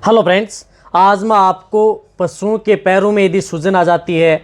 Hello friends, आज मैं आपको पशुओं के पैरों में यदि सूजन आ जाती है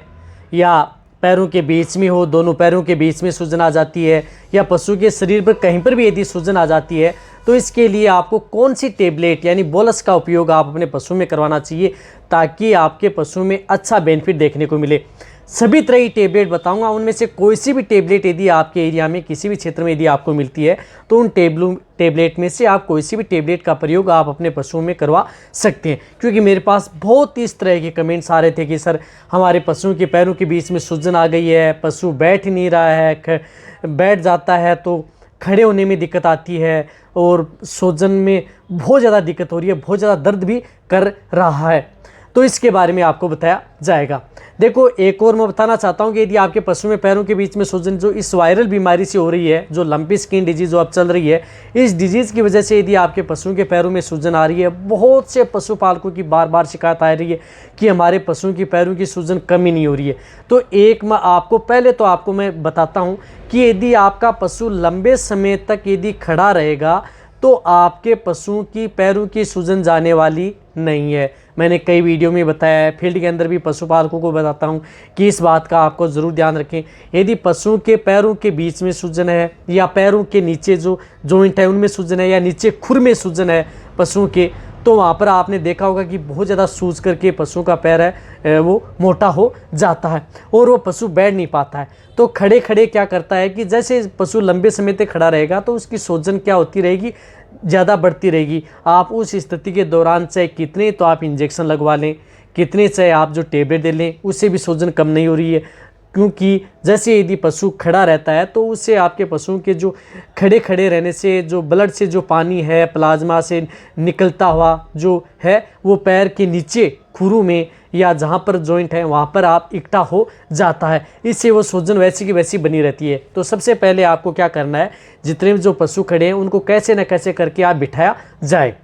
या पैरों के बीच में हो, दोनों पैरों के बीच में सूजन आ जाती है या पशु के शरीर पर कहीं पर भी यदि सूजन आ जाती है तो इसके लिए आपको कौन सी टेबलेट यानी बोलस का उपयोग आप अपने पशु में करवाना चाहिए ताकि आपके पशु में अच्छा बेनिफिट देखने को मिले। सभी तरह की टेबलेट बताऊंगा, उनमें से कोई सी भी टेबलेट यदि आपके एरिया में किसी भी क्षेत्र में यदि आपको मिलती है तो उन टेबलेट में से आप कोई सी भी टेबलेट का प्रयोग आप अपने पशुओं में करवा सकते हैं। क्योंकि मेरे पास बहुत इस तरह के कमेंट्स आ रहे थे कि सर हमारे पशुओं के पैरों के बीच में सूजन आ गई है, पशु बैठ नहीं रहा है, बैठ जाता है तो खड़े होने में दिक्कत आती है और सूजन में बहुत ज़्यादा दिक्कत हो रही है, बहुत ज़्यादा दर्द भी कर रहा है। तो इसके बारे में आपको बताया जाएगा। देखो, एक और मैं बताना चाहता हूँ कि यदि आपके पशु में पैरों के बीच में सूजन जो इस वायरल बीमारी से हो रही है, जो लंपी स्किन डिजीज़ जो अब चल रही है, इस डिजीज़ की वजह से यदि आपके पशुओं के पैरों में सूजन आ रही है, बहुत से पशुपालकों की बार बार शिकायत आ रही है कि हमारे पशुओं की पैरों की सूजन कम ही नहीं हो रही है। तो एक मैं आपको मैं बताता हूँ कि यदि आपका पशु लंबे समय तक यदि खड़ा रहेगा तो आपके पशुओं की पैरों की सूजन जाने वाली नहीं है। मैंने कई वीडियो में बताया है, फील्ड के अंदर भी पशुपालकों को बताता हूं कि इस बात का आपको ज़रूर ध्यान रखें। यदि पशुओं के पैरों के बीच में सूजन है या पैरों के नीचे जो जॉइंट है उनमें सूजन है या नीचे खुर में सूजन है पशुओं के, तो वहाँ पर आपने देखा होगा कि बहुत ज़्यादा सूज करके पशुओं का पैर है वो मोटा हो जाता है और वो पशु बैठ नहीं पाता है। तो खड़े खड़े क्या करता है कि जैसे पशु लंबे समय तक खड़ा रहेगा तो उसकी सूजन क्या होती रहेगी, ज़्यादा बढ़ती रहेगी। आप उस स्थिति के दौरान चाहे कितने तो आप इंजेक्शन लगवा लें, कितने चाहे आप जो टेबलेट दे लें, उससे भी सूजन कम नहीं हो रही है। क्योंकि जैसे यदि पशु खड़ा रहता है तो उससे आपके पशुओं के जो खड़े खड़े रहने से जो ब्लड से जो पानी है प्लाज्मा से निकलता हुआ जो है वो पैर के नीचे खुरों में या जहाँ पर जॉइंट है वहाँ पर आप इकट्ठा हो जाता है, इससे वो सूजन वैसी की वैसी बनी रहती है। तो सबसे पहले आपको क्या करना है, जितने भी जो पशु खड़े हैं उनको कैसे न कैसे करके आप बिठाया जाए।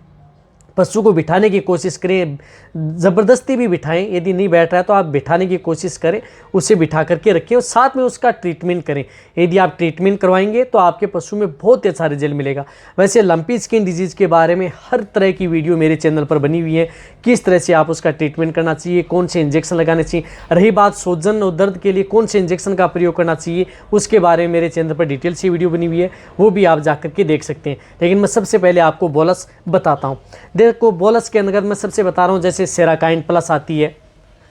पशु को बिठाने की कोशिश करें, ज़बरदस्ती भी बिठाएं, यदि नहीं बैठ रहा है तो आप बिठाने की कोशिश करें, उसे बिठा करके रखें और साथ में उसका ट्रीटमेंट करें। यदि आप ट्रीटमेंट करवाएंगे तो आपके पशु में बहुत अच्छा रिजल्ट मिलेगा। वैसे लंपी स्किन डिजीज़ के बारे में हर तरह की वीडियो मेरे चैनल पर बनी हुई है, किस तरह से आप उसका ट्रीटमेंट करना चाहिए, कौन से इंजेक्शन लगाने चाहिए, रही बात सूजन और दर्द के लिए कौन से इंजेक्शन का प्रयोग करना चाहिए, उसके बारे में मेरे चैनल पर डिटेल से वीडियो बनी हुई है, वो भी आप जा करके देख सकते हैं। लेकिन मैं सबसे पहले आपको बोलस बताता हूँ। देखो, बोलस के अंदर मैं सबसे बता रहा हूँ, जैसे सेराकाइंड प्लस आती है,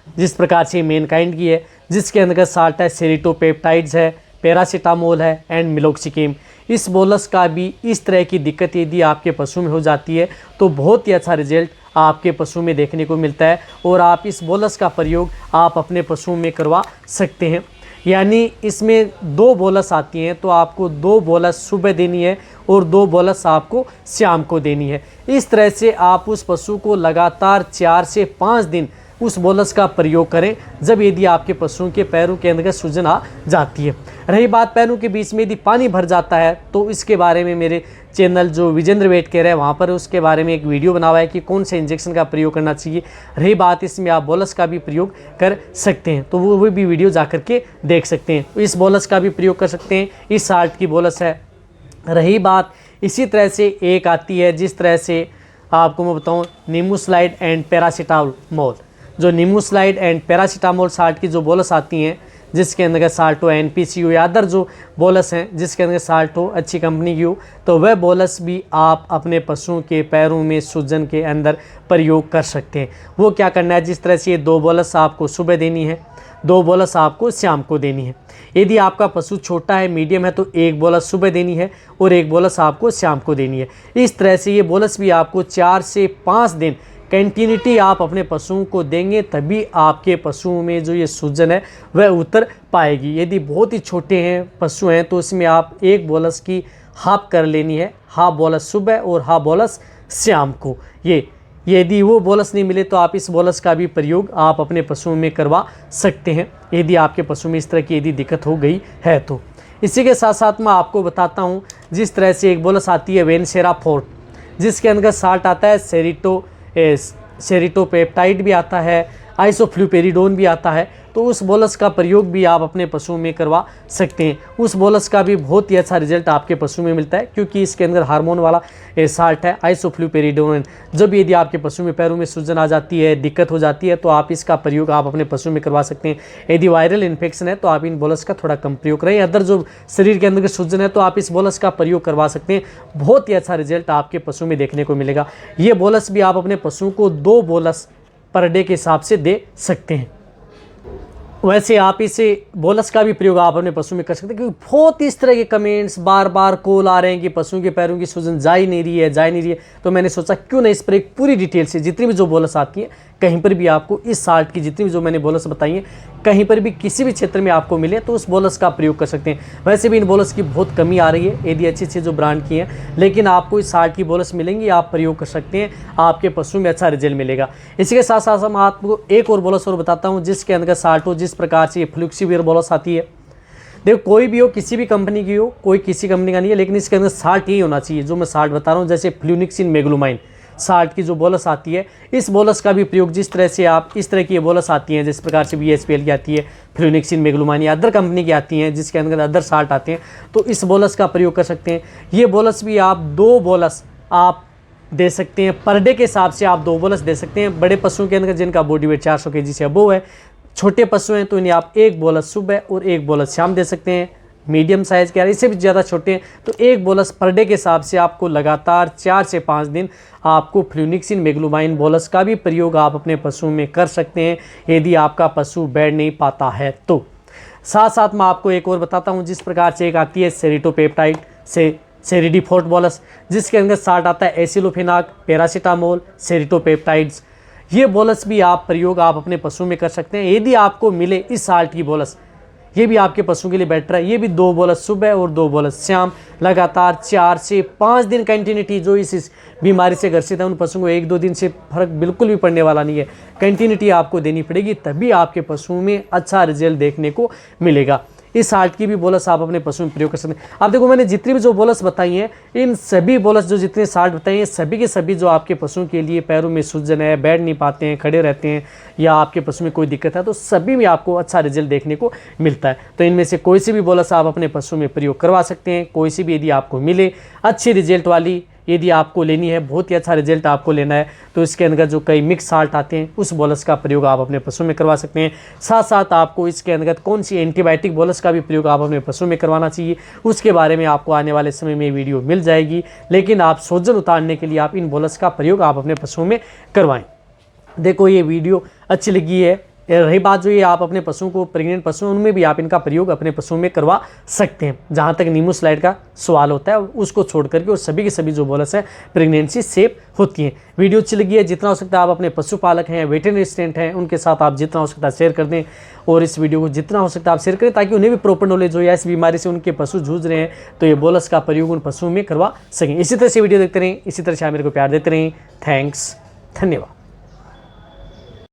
जिस प्रकार से मेनकाइंड की है, जिसके अंदर साल्ट है, सेरिटोपेप्टाइड्स है, पैरासीटामोल है एंड मिलोक्सिकिम। इस बोलस का भी इस तरह की दिक्कत यदि आपके पशु में हो जाती है तो बहुत ही अच्छा रिजल्ट आपके पशु में देखने को मिलता है और आप इस बोलस का प्रयोग आप अपने पशुओं में करवा सकते हैं। यानी इसमें 2 बोलस आती हैं तो आपको 2 बोलस सुबह देनी है और 2 बोलस आपको शाम को देनी है। इस तरह से आप उस पशु को लगातार 4 से 5 दिन उस बोलस का प्रयोग करें जब यदि आपके पशुओं के पैरों के अंदर सूजन आ जाती है। रही बात पैरों के बीच में यदि पानी भर जाता है तो इसके बारे में मेरे चैनल जो विजेंद्र वेट कह रहे हैं वहाँ पर उसके बारे में एक वीडियो बना हुआ है कि कौन से इंजेक्शन का प्रयोग करना चाहिए। रही बात इसमें आप बोलस का भी प्रयोग कर सकते हैं तो वो भी वीडियो जा करके देख सकते हैं। इस बोलस का भी प्रयोग कर सकते हैं, इस साल्ट की बोलस है। रही बात इसी तरह से एक आती है, जिस तरह से आपको मैं बताऊँ, निमोस्लाइड एंड पैरासीटामोल। जो निमोस्लाइड एंड पैरासीटामोल साल्ट की जो बोलस आती हैं, जिसके अंदर साल्ट हो NPC हो या अदर जो बोलस हैं जिसके अंदर साल्ट हो अच्छी कंपनी की हो, तो वह बोलस भी आप अपने पशुओं के पैरों में सूजन के अंदर प्रयोग कर सकते हैं। वो क्या करना है, जिस तरह से ये 2 बोलस आपको सुबह देनी है, 2 बोलस आपको शाम को देनी है। यदि आपका पशु छोटा है, मीडियम है, तो 1 बोलस सुबह देनी है और 1 बोलस आपको शाम को देनी है। इस तरह से ये बोलस भी आपको 4 से 5 दिन कंटिन्यूटी आप अपने पशुओं को देंगे, तभी आपके पशुओं में जो ये सूजन है वह उतर पाएगी। यदि बहुत ही छोटे हैं पशु हैं तो इसमें आप 1 बोलस की हाफ कर लेनी है, हाफ बोलस सुबह और हाफ बोलस शाम को। यदि वो बोलस नहीं मिले तो आप इस बोलस का भी प्रयोग आप अपने पशुओं में करवा सकते हैं यदि आपके पशु में इस तरह की यदि दिक्कत हो गई है तो। इसी के साथ साथ मैं आपको बताता हूँ, जिस तरह से एक बोलस आती है वेनसेरा फोर्ट, जिसके अंदर साल्ट आता है सेरिटोपेप्टाइड भी आता है, आइसोफ्लूपेरिडोन भी आता है। तो उस बोलस का प्रयोग भी आप अपने पशुओं में करवा सकते हैं। उस बोलस का भी बहुत ही अच्छा रिजल्ट आपके पशु में मिलता है, क्योंकि इसके अंदर हार्मोन वाला साल्ट है, आइसोफ्लूपेरिडोन। जब यदि आपके पशु में पैरों में सूजन आ जाती है, दिक्कत हो जाती है, तो आप इसका प्रयोग आप अपने पशु में करवा सकते हैं। यदि वायरल इन्फेक्शन है तो आप इन बोलस का थोड़ा कम प्रयोग करें। अदर जो शरीर के अंदर की सूजन है तो आप इस बोलस का प्रयोग करवा सकते हैं। बहुत ही अच्छा रिजल्ट आपके पशु में देखने को मिलेगा। ये बोलस भी आप अपने पशु को 2 बोलस पर डे के हिसाब से दे सकते हैं। वैसे आप इसे बोलस का भी प्रयोग आप अपने पशु में कर सकते हैं, क्योंकि बहुत इस तरह के कमेंट्स बार बार कॉल आ रहे हैं कि पशु के पैरों की सूजन जा ही नहीं रही है। तो मैंने सोचा क्यों ना इस पर एक पूरी डिटेल से जितनी भी जो बोलस आती है, कहीं पर भी आपको इस साल्ट की जितनी भी जो मैंने बोलस बताई है, कहीं पर भी किसी भी क्षेत्र में आपको मिले तो उस बोलस का प्रयोग कर सकते हैं। वैसे भी इन बोलस की बहुत कमी आ रही है, यदि अच्छी जो ब्रांड की हैं, लेकिन आपको इस साल्ट की बोलस मिलेंगी, आप प्रयोग कर सकते हैं, आपके पशु में अच्छा रिजल्ट मिलेगा। इसी के साथ साथ हम आपको एक और बोलस और बताता हूँ जिसके अंदर साल्ट हो, जिस प्रकार से ये फ्लुक्सीवियर बोलस आती है। देखो कोई भी हो, किसी भी कंपनी की हो, कोई किसी कंपनी का नहीं है, लेकिन इसके अंदर साल्ट ही होना चाहिए जो मैं साल्ट बता रहा हूँ। जैसे फ्लूनिक्सिन मेग्लुमाइन साल्ट की जो बोलस आती है, इस बोलस का भी प्रयोग जिस तरह से आप इस तरह की ये बोलस आती हैं, जिस प्रकार से BSPL की आती है, फ्लूनिक्सिन मेग्लुमाइन या अदर कंपनी की आती हैं जिसके अंदर अदर साल्ट आते हैं, तो इस बोलस का प्रयोग कर सकते हैं। ये बोलस भी आप 2 बोलस आप दे सकते हैं पर डे के हिसाब से, आप 2 बोलस दे सकते हैं। बड़े पशुओं के अंदर जिनका बॉडी वेट 400 kg से अबोव है, छोटे पशु हैं तो इन्हें आप 1 बोलस सुबह और 1 बोलस शाम दे सकते हैं। मीडियम साइज़ के, इससे भी ज़्यादा छोटे हैं तो 1 बोलस पर डे के हिसाब से आपको लगातार 4 से 5 दिन आपको फ्लूनिक्सिन मेग्लुमाइन बोलस का भी प्रयोग आप अपने पशु में कर सकते हैं, यदि आपका पशु बैठ नहीं पाता है तो। साथ साथ मैं आपको एक और बताता हूँ, जिस प्रकार से एक आती है सेरिटोपेप्टाइड से सेरिडीफोर्ट बोलस, जिसके अंदर साल्ट आता है एसिलोफेनाक, पैरासीटामोल, सेरिटोपेप्टाइड्स। ये बोलस भी आप प्रयोग आप अपने पशु में कर सकते हैं, यदि आपको मिले इस साल्ट की बोलस। ये भी आपके पशु के लिए बेटर है। ये भी 2 बोलस सुबह और 2 बोलस शाम, लगातार 4 से 5 दिन कंटिन्यूटी। जो इस बीमारी से ग्रसित है उन पशुओं को 1-2 दिन से फर्क बिल्कुल भी पड़ने वाला नहीं है, कंटिन्यूटी आपको देनी पड़ेगी, तभी आपके पशुओं में अच्छा रिजल्ट देखने को मिलेगा। इस साल्ट की भी बोलस आप अपने पशु में प्रयोग कर सकते हैं। आप देखो मैंने जितनी भी जो बोलस बताई हैं, इन सभी बोलस जो जितने साल्ट बताए हैं, सभी के सभी जो आपके पशुओं के लिए पैरों में सूजन है, बैठ नहीं पाते हैं, खड़े रहते हैं, या आपके पशु में कोई दिक्कत है, तो सभी में आपको अच्छा रिजल्ट देखने को मिलता है। तो इनमें से कोई सी भी बोलस आप अपने पशु में प्रयोग करवा सकते हैं, कोई सी भी यदि आपको मिले अच्छी रिजल्ट वाली, यदि आपको लेनी है, बहुत ही अच्छा रिजल्ट आपको लेना है, तो इसके अंदर जो कई मिक्स साल्ट आते हैं उस बोलस का प्रयोग आप अपने पशु में करवा सकते हैं। साथ साथ आपको इसके अंतर्गत कौन सी एंटीबायोटिक बोलस का भी प्रयोग आप अपने पशु में करवाना चाहिए, उसके बारे में आपको आने वाले समय में वीडियो मिल जाएगी। लेकिन आप सूजन उतारने के लिए आप इन बोलस का प्रयोग आप अपने पशुओं में करवाएं। देखो ये वीडियो अच्छी लगी है, रही बात जो ये आप अपने पशुओं को, प्रेग्नेंट पशु उनमें भी आप इनका प्रयोग अपने पशुओं में करवा सकते हैं। जहाँ तक नीमोस्लाइड का सवाल होता है उसको छोड़ करके, और सभी के सभी जो बोलस है प्रेगनेंसी सेफ होती हैं। वीडियो अच्छी लगी है, जितना हो सकता है आप अपने पशुपालक हैं, वेटरनरी असिस्टेंट हैं, उनके साथ आप जितना हो सकता है शेयर कर दें, और इस वीडियो को जितना हो सकता है आप शेयर करें, ताकि उन्हें भी प्रॉपर नॉलेज हो या इस बीमारी से उनके पशु जूझ रहे हैं तो ये बोलस का प्रयोग उन पशुओं में करवा सकें। इसी तरह से वीडियो देखते रहें, इसी तरह से आप मेरे को प्यार देते रहें। थैंक्स, धन्यवाद।